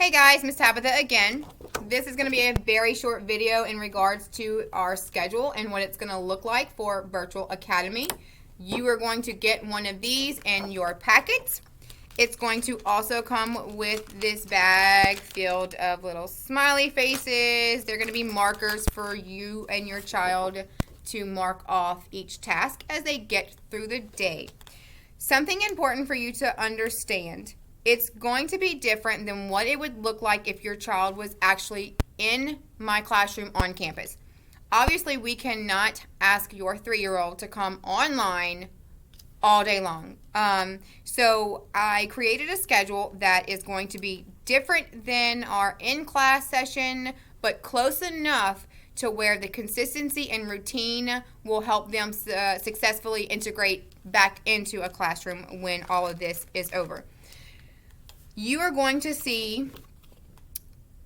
Hey guys, Miss Tabitha again. This is going to be a very short video in regards to our schedule and what it's going to look like for Virtual Academy. You are going to get one of these in your packets. It's going to also come with this bag filled of little smiley faces. They're going to be markers for you and your child to mark off each task as they get through the day. Something important for you to understand. It's going to be different than what it would look like if your child was actually in my classroom on campus. Obviously, we cannot ask your 3-year-old to come online all day long. So I created a schedule that is going to be different than our in-class session, but close enough to where the consistency and routine will help them successfully integrate back into a classroom when all of this is over. You are going to see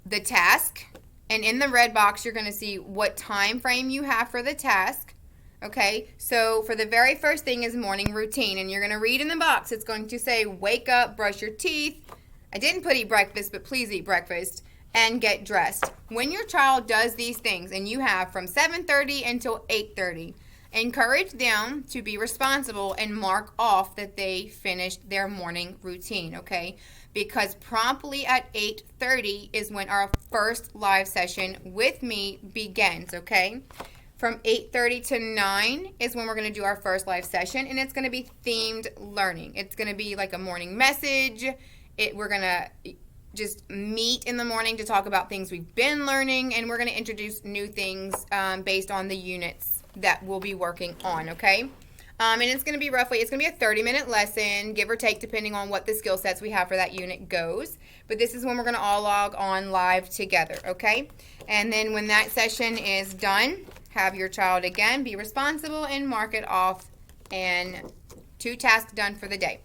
the task, and in the red box you're going to see what time frame you have for the task. Okay, so for the very first thing is morning routine, and you're going to read in the box. It's going to say wake up, brush your teeth. I didn't put eat breakfast, but please eat breakfast, and get dressed. When your child does these things, and you have from 7:30 until 8:30, encourage them to be responsible and mark off that they finished their morning routine, okay? Because promptly at 8:30 is when our first live session with me begins, okay? From 8:30 to 9 is when we're going to do our first live session, and it's going to be themed learning. It's going to be like a morning message. We're going to just meet in the morning to talk about things we've been learning, and we're going to introduce new things based on the units that we'll be working on, okay? And it's going to be a 30-minute lesson, give or take, depending on what the skill sets we have for that unit goes. But this is when we're going to all log on live together, okay? And then when that session is done, have your child again be responsible and mark it off, and 2 tasks done for the day.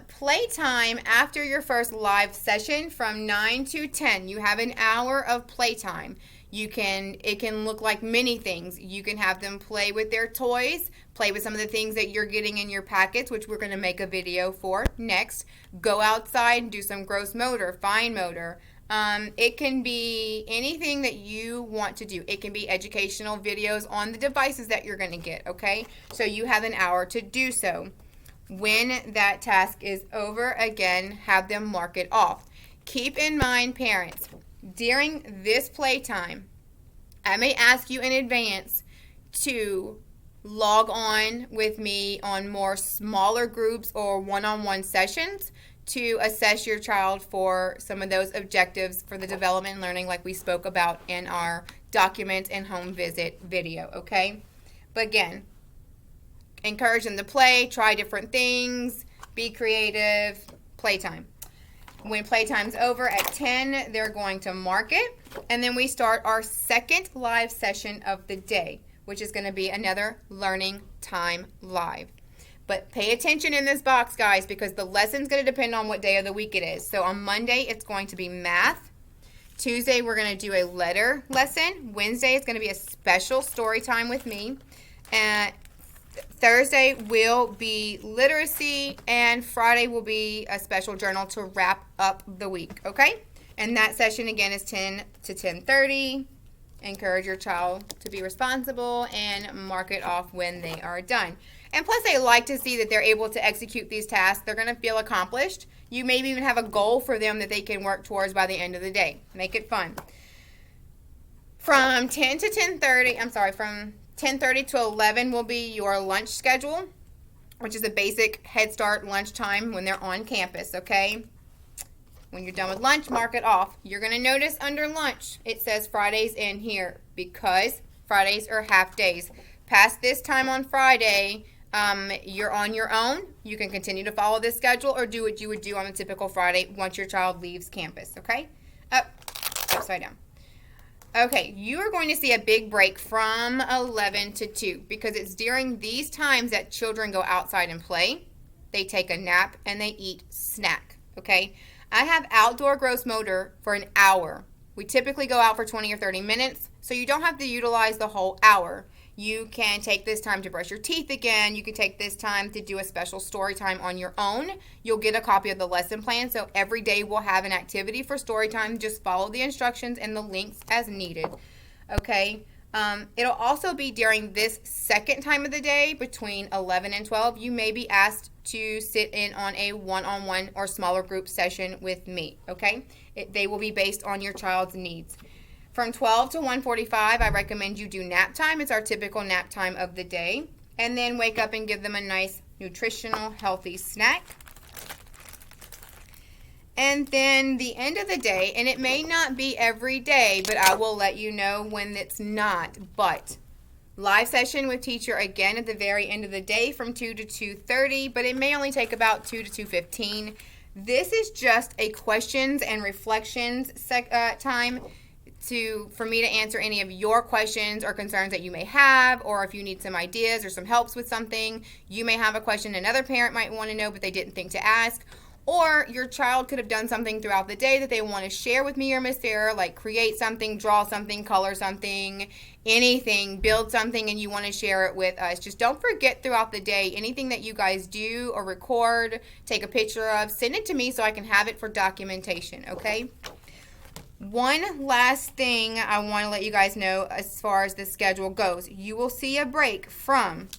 Playtime after your first live session from 9 to 10. You have an hour of playtime. It can look like many things. You can have them play with their toys, play with some of the things that you're getting in your packets, which we're going to make a video for next. Go outside and do some gross motor, fine motor. It can be anything that you want to do. It can be educational videos on the devices that you're going to get, okay? So you have an hour to do so. When that task is over, again, have them mark it off. Keep in mind, parents, during this playtime, I may ask you in advance to log on with me on more smaller groups or one-on-one sessions to assess your child for some of those objectives for the development and learning like we spoke about in our document and home visit video, okay? But again, encourage them to play, try different things, be creative, playtime. When playtime's over at 10, they're going to mark it, and then we start our second live session of the day, which is going to be another learning time live. But pay attention in this box, guys, because the lesson's going to depend on what day of the week it is. So on Monday, it's going to be math. Tuesday, we're going to do a letter lesson. Wednesday, it's going to be a special story time with me. Thursday will be literacy, and Friday will be a special journal to wrap up the week, okay? And that session, again, is 10 to 10:30. Encourage your child to be responsible and mark it off when they are done. And plus, they like to see that they're able to execute these tasks. They're going to feel accomplished. You maybe even have a goal for them that they can work towards by the end of the day. Make it fun. From 10 to 10:30, from 10:30 to 11 will be your lunch schedule, which is a basic Head Start lunch time when they're on campus, okay? When you're done with lunch, mark it off. You're going to notice under lunch, it says Fridays in here because Fridays are half days. Past this time on Friday, you're on your own. You can continue to follow this schedule or do what you would do on a typical Friday once your child leaves campus, okay? Upside down. Okay, you are going to see a big break from 11 to 2 because it's during these times that children go outside and play, they take a nap, and they eat snack, okay? I have outdoor gross motor for an hour. We typically go out for 20 or 30 minutes, so you don't have to utilize the whole hour. You can take this time to brush your teeth again. You can take this time to do a special story time on your own. You'll get a copy of the lesson plan, so every day we'll have an activity for story time. Just follow the instructions and the links as needed. Okay. It'll also be during this second time of the day between 11 and 12. You may be asked to sit in on a one-on-one or smaller group session with me. Okay. They will be based on your child's needs. From 12 to 1:45, I recommend you do nap time. It's our typical nap time of the day. And then wake up and give them a nice, nutritional, healthy snack. And then the end of the day, and it may not be every day, but I will let you know when it's not. But live session with teacher again at the very end of the day from 2 to 2:30, but it may only take about 2 to 2:15. This is just a questions and reflections time for me to answer any of your questions or concerns that you may have, or if you need some ideas or some helps with something. You may have a question another parent might want to know but they didn't think to ask, or your child could have done something throughout the day that they want to share with me or Miss Sarah, like create something, draw something, color something, anything, build something, and you want to share it with us. Just don't forget throughout the day, anything that you guys do or record, take a picture of, send it to me so I can have it for documentation, okay? One last thing I want to let you guys know as far as the schedule goes. You will see a break from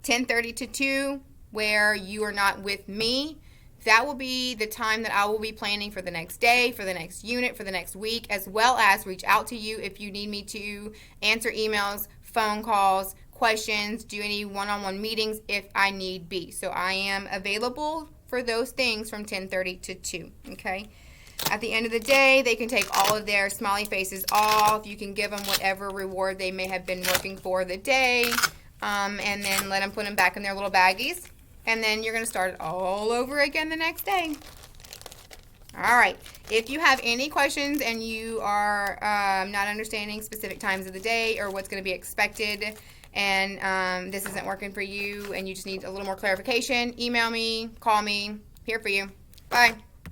10:30 to 2 where you are not with me. That will be the time that I will be planning for the next day, for the next unit, for the next week, as well as reach out to you if you need me to answer emails, phone calls, questions, do any one-on-one meetings if I need be. So I am available for those things from 10:30 to 2, okay? At the end of the day, they can take all of their smiley faces off. You can give them whatever reward they may have been working for the day, and then let them put them back in their little baggies. And then you're going to start it all over again the next day. All right. If you have any questions and you are not understanding specific times of the day or what's going to be expected, and this isn't working for you and you just need a little more clarification, email me, call me. Here for you. Bye.